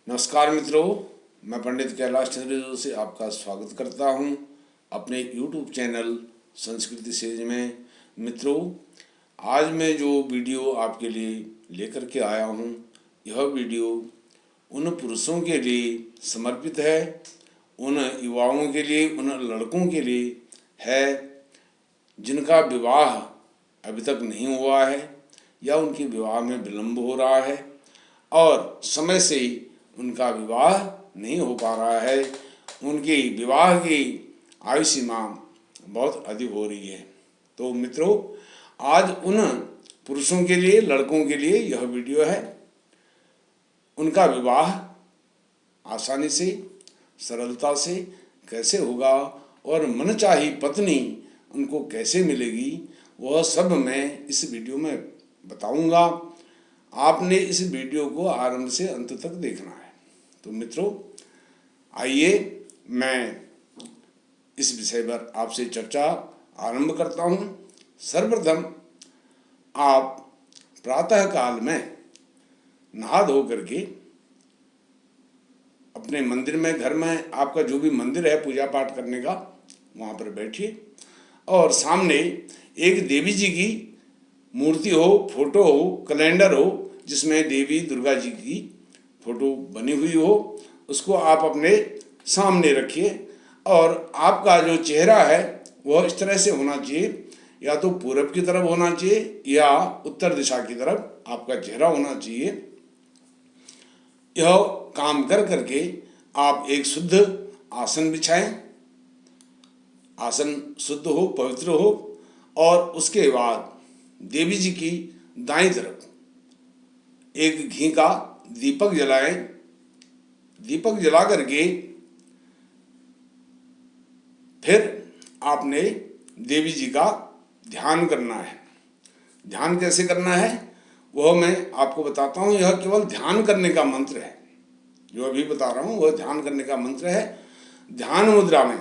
नमस्कार मित्रों, मैं पंडित कैलाश चंद्र जोशी आपका स्वागत करता हूं अपने YouTube चैनल संस्कृति सेज में। मित्रों, आज मैं जो वीडियो आपके लिए लेकर के आया हूं, यह वीडियो उन पुरुषों के लिए समर्पित है, उन युवाओं के लिए, उन लड़कों के लिए है जिनका विवाह अभी तक नहीं हुआ है या उनके विवाह में विलम्ब हो रहा है और समय से उनका विवाह नहीं हो पा रहा है, उनकी विवाह की आयु सीमा बहुत अधिक हो रही है। तो मित्रों, आज उन पुरुषों के लिए, लड़कों के लिए यह वीडियो है। उनका विवाह आसानी से, सरलता से कैसे होगा और मनचाही पत्नी उनको कैसे मिलेगी, वह सब मैं इस वीडियो में बताऊंगा। आपने इस वीडियो को आरंभ से अंत तक देखना है। तो मित्रों, आइए मैं इस विषय पर आपसे चर्चा आरंभ करता हूं। सर्वप्रथम आप प्रातः काल में नहा धो करके अपने मंदिर में, घर में आपका जो भी मंदिर है पूजा पाठ करने का, वहाँ पर बैठिए और सामने एक देवी जी की मूर्ति हो, फोटो हो, कैलेंडर हो जिसमें देवी दुर्गा जी की फोटो बनी हुई हो, उसको आप अपने सामने रखिए और आपका जो चेहरा है वह इस तरह से होना चाहिए, या तो पूरब की तरफ होना चाहिए या उत्तर दिशा की तरफ आपका चेहरा होना चाहिए। यह काम कर करके आप एक शुद्ध आसन बिछाएं, आसन शुद्ध हो, पवित्र हो, और उसके बाद देवी जी की दाईं तरफ एक घी का दीपक जलाएं। दीपक जला करके फिर आपने देवी जी का ध्यान करना है। ध्यान कैसे करना है वह मैं आपको बताता हूँ। यह केवल ध्यान करने का मंत्र है, जो अभी बता रहा हूँ वह ध्यान करने का मंत्र है। ध्यान मुद्रा में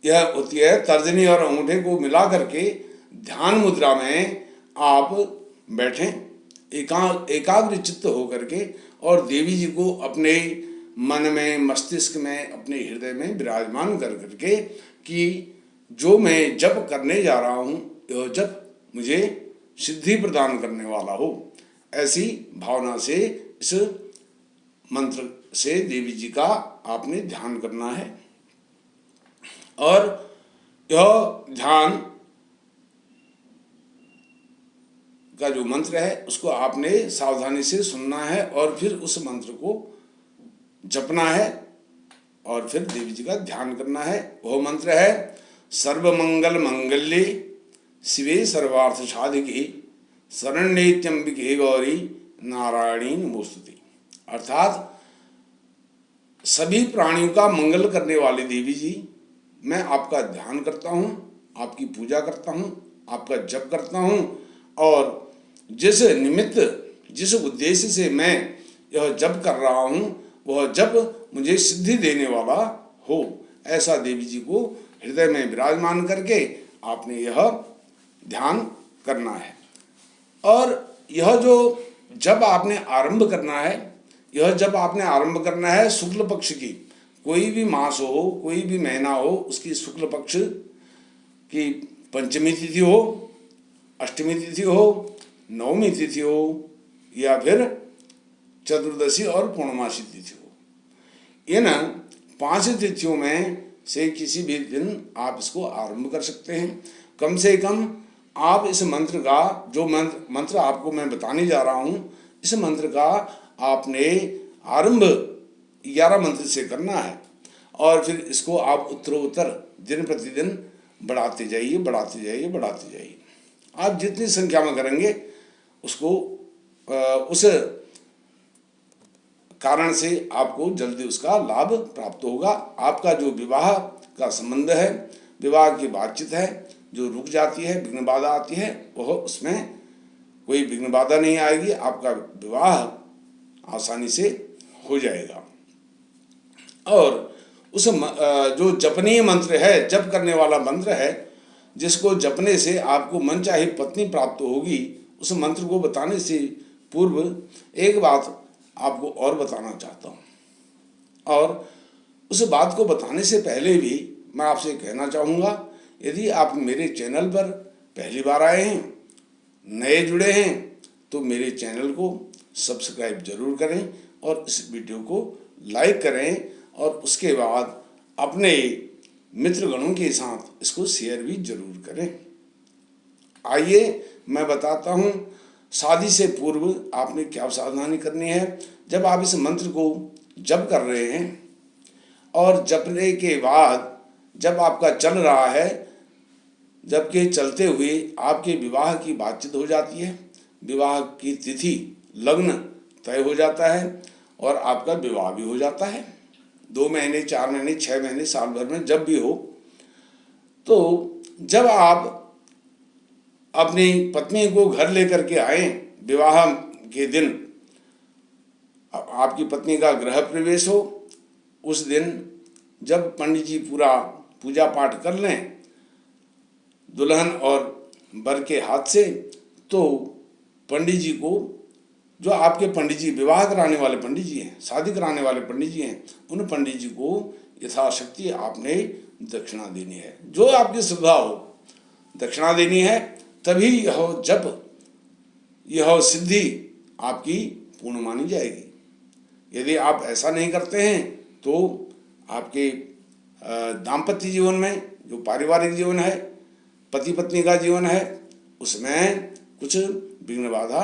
यह होती है, तर्जनी और अंगूठे को मिला करके ध्यान मुद्रा में आप बैठें एकाग्र चित्त होकर के, और देवी जी को अपने मन में, मस्तिष्क में, अपने हृदय में विराजमान कर करके कि जो मैं जप करने जा रहा हूँ यह जप मुझे सिद्धि प्रदान करने वाला हो, ऐसी भावना से इस मंत्र से देवी जी का आपने ध्यान करना है। और यह ध्यान का जो मंत्र है उसको आपने सावधानी से सुनना है और फिर उस मंत्र को जपना है और फिर देवी जी का ध्यान करना है। वह मंत्र है सर्वमंगल मंगल्ये शिवे सर्वार्थ साधिके शरण्ये त्र्यंबके गौरी नारायणी नमोस्तुते। अर्थात सभी प्राणियों का मंगल करने वाली देवी जी, मैं आपका ध्यान करता हूँ, आपकी पूजा करता हूँ, आपका जप करता हूँ, और जिस निमित्त, जिस उद्देश्य से मैं यह जप कर रहा हूँ वह जप मुझे सिद्धि देने वाला हो, ऐसा देवी जी को हृदय में विराजमान करके आपने यह ध्यान करना है। और यह जो जब आपने आरंभ करना है, यह जब आपने आरंभ करना है शुक्ल पक्ष की, कोई भी मास हो, कोई भी महीना हो, उसकी शुक्ल पक्ष की पंचमी तिथि हो, अष्टमी तिथि हो, नवमी तिथि हो, या फिर चतुर्दशी और पूर्णमासी तिथि हो। इन 5 तिथियों में से किसी भी दिन आप इसको आरंभ कर सकते हैं। कम से कम आप इस मंत्र का, जो मंत्र आपको मैं बताने जा रहा हूँ, इस मंत्र का आपने आरंभ 11 मंत्र से करना है और फिर इसको आप उत्तरोत्तर दिन प्रतिदिन बढ़ाते जाइए, बढ़ाते जाइए, बढ़ाते जाइए। आप जितनी संख्या में करेंगे उसको उस कारण से आपको जल्दी उसका लाभ प्राप्त होगा। आपका जो विवाह का संबंध है, विवाह की बातचीत है, जो रुक जाती है, विघ्न बाधा आती है, वह उसमें कोई विघ्न बाधा नहीं आएगी। आपका विवाह आसानी से हो जाएगा। और उस जो जपनीय मंत्र है, जप करने वाला मंत्र है, जिसको जपने से आपको मनचाही पत्नी प्राप्त होगी, उस मंत्र को बताने से पूर्व एक बात आपको और बताना चाहता हूँ। और उस बात को बताने से पहले भी मैं आपसे कहना चाहूँगा, यदि आप मेरे चैनल पर पहली बार आए हैं, नए जुड़े हैं, तो मेरे चैनल को सब्सक्राइब जरूर करें और इस वीडियो को लाइक करें और उसके बाद अपने मित्रगणों के साथ इसको शेयर भी जरूर करें। आइए मैं बताता हूँ, शादी से पूर्व आपने क्या सावधानी करनी है। जब आप इस मंत्र को जप कर रहे हैं और जपने के बाद जब आपका चल रहा है, जबकि चलते हुए आपके विवाह की बातचीत हो जाती है, विवाह की तिथि लग्न तय हो जाता है और आपका विवाह भी हो जाता है। 2 महीने, 4 महीने, 6 महीने, साल भर में जब भी हो, तो जब आप अपनी पत्नी को घर लेकर के आए विवाह के दिन, आपकी पत्नी का गृह प्रवेश हो, उस दिन जब पंडित जी पूरा पूजा पाठ कर लें दुल्हन और वर के हाथ से, तो पंडित जी को, जो आपके पंडित जी विवाह कराने वाले पंडित जी हैं, शादी कराने वाले पंडित जी हैं, उन पंडित जी को यथाशक्ति आपने दक्षिणा देनी है। जो आपकी श्रद्धा हो दक्षिणा देनी है, तभी यह जप, यह सिद्धि आपकी पूर्ण मानी जाएगी। यदि आप ऐसा नहीं करते हैं तो आपके दाम्पत्य जीवन में, जो पारिवारिक जीवन है, पति पत्नी का जीवन है, उसमें कुछ विघ्न बाधा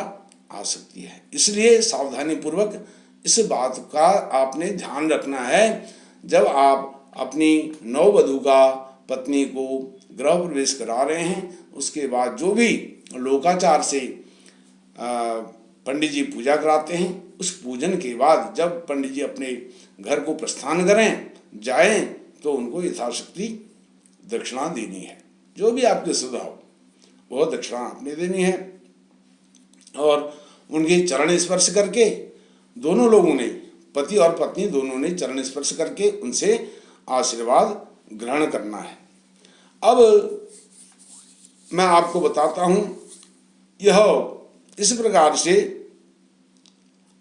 आ सकती है। इसलिए सावधानी पूर्वक इस बात का आपने ध्यान रखना है। जब आप अपनी नववधू का पत्नी को गृह प्रवेश करा रहे हैं, उसके बाद जो भी लोकाचार से पंडित जी पूजा कराते हैं, उस पूजन के बाद जब पंडित जी अपने घर को प्रस्थान करें जाएं, तो उनको यथाशक्ति दक्षिणा देनी है। जो भी आपकी श्रद्धा हो वह दक्षिणा आपने देनी है। और उनके चरण स्पर्श करके, दोनों लोगों ने, पति और पत्नी दोनों ने चरण स्पर्श करके उनसे आशीर्वाद ग्रहण करना है। अब मैं आपको बताता हूँ, यह इस प्रकार से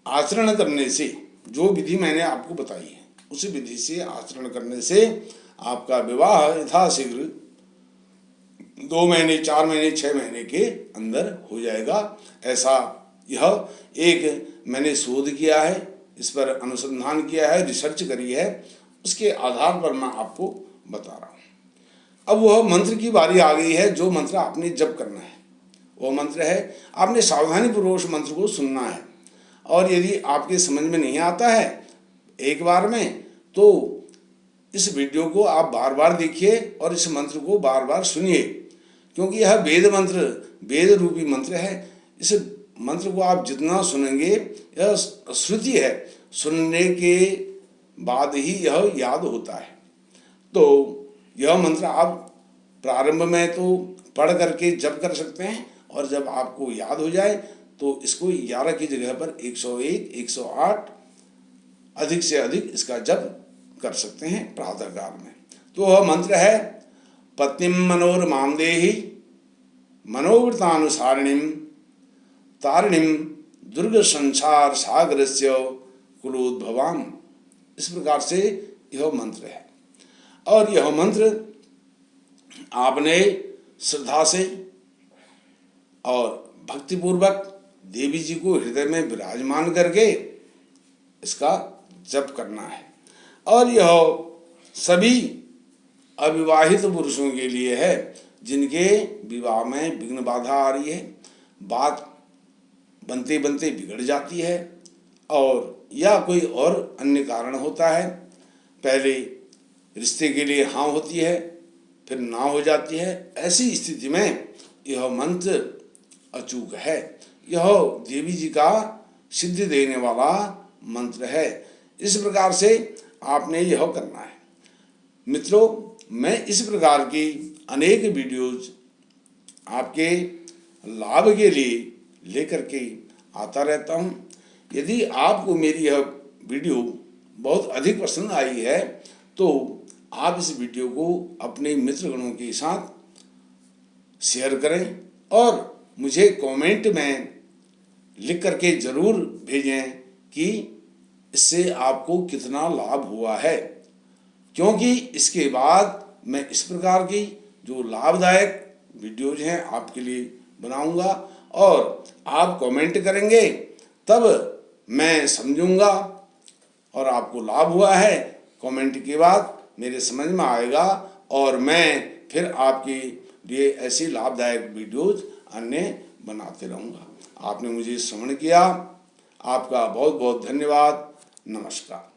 आचरण करने से, जो विधि मैंने आपको बताई है उस विधि से आचरण करने से आपका विवाह यथाशीघ्र 2 महीने, 4 महीने, 6 महीने के अंदर हो जाएगा। ऐसा यह एक मैंने शोध किया है, इस पर अनुसंधान किया है, रिसर्च करी है, उसके आधार पर मैं आपको बता रहा हूँ। अब वह मंत्र की बारी आ गई है, जो मंत्र आपने जप करना है। वह मंत्र है, आपने सावधानी पूर्वक उस मंत्र को सुनना है। और यदि आपके समझ में नहीं आता है एक बार में, तो इस वीडियो को आप बार बार देखिए और इस मंत्र को बार बार सुनिए, क्योंकि यह वेद मंत्र, वेद रूपी मंत्र है। इस मंत्र को आप जितना सुनेंगे, यह श्रुति है, सुनने के बाद ही यह याद होता है। तो यह मंत्र आप प्रारंभ में तो पढ़ करके जप कर सकते हैं, और जब आपको याद हो जाए तो इसको 11 की जगह पर 101, 108 अधिक से अधिक इसका जप कर सकते हैं प्रातः काल में। तो वह मंत्र है, पत्नीम मनोरमां देहि मनोवृतानुसारिणीम तारिणीम दुर्ग संसार सागरस्य कुलोद्भवाम। इस प्रकार से यह मंत्र है। और यह मंत्र आपने श्रद्धा से और भक्तिपूर्वक देवी जी को हृदय में विराजमान करके इसका जप करना है। और यह सभी अविवाहित पुरुषों के लिए है, जिनके विवाह में विघ्न बाधा आ रही है, बात बनते बनते बिगड़ जाती है, और या कोई और अन्य कारण होता है। पहले रिश्ते के लिए हाँ होती है, फिर ना हो जाती है। ऐसी स्थिति में यह मंत्र अचूक है। यह देवी जी का सिद्धि देने वाला मंत्र है। इस प्रकार से आपने यह करना है। मित्रों, मैं इस प्रकार की अनेक वीडियोज आपके लाभ के लिए लेकर के आता रहता हूँ। यदि आपको मेरी यह वीडियो बहुत अधिक पसंद आई है, तो आप इस वीडियो को अपने मित्रगणों के साथ शेयर करें और मुझे कमेंट में लिख करके ज़रूर भेजें कि इससे आपको कितना लाभ हुआ है, क्योंकि इसके बाद मैं इस प्रकार की जो लाभदायक वीडियोज हैं आपके लिए बनाऊंगा और आप कमेंट करेंगे तब मैं समझूंगा और आपको लाभ हुआ है कमेंट के बाद मेरे समझ में आएगा और मैं फिर आपके लिए ऐसी लाभदायक वीडियोज अन्य बनाते रहूँगा। आपने मुझे श्रवण किया, आपका बहुत बहुत धन्यवाद। नमस्कार।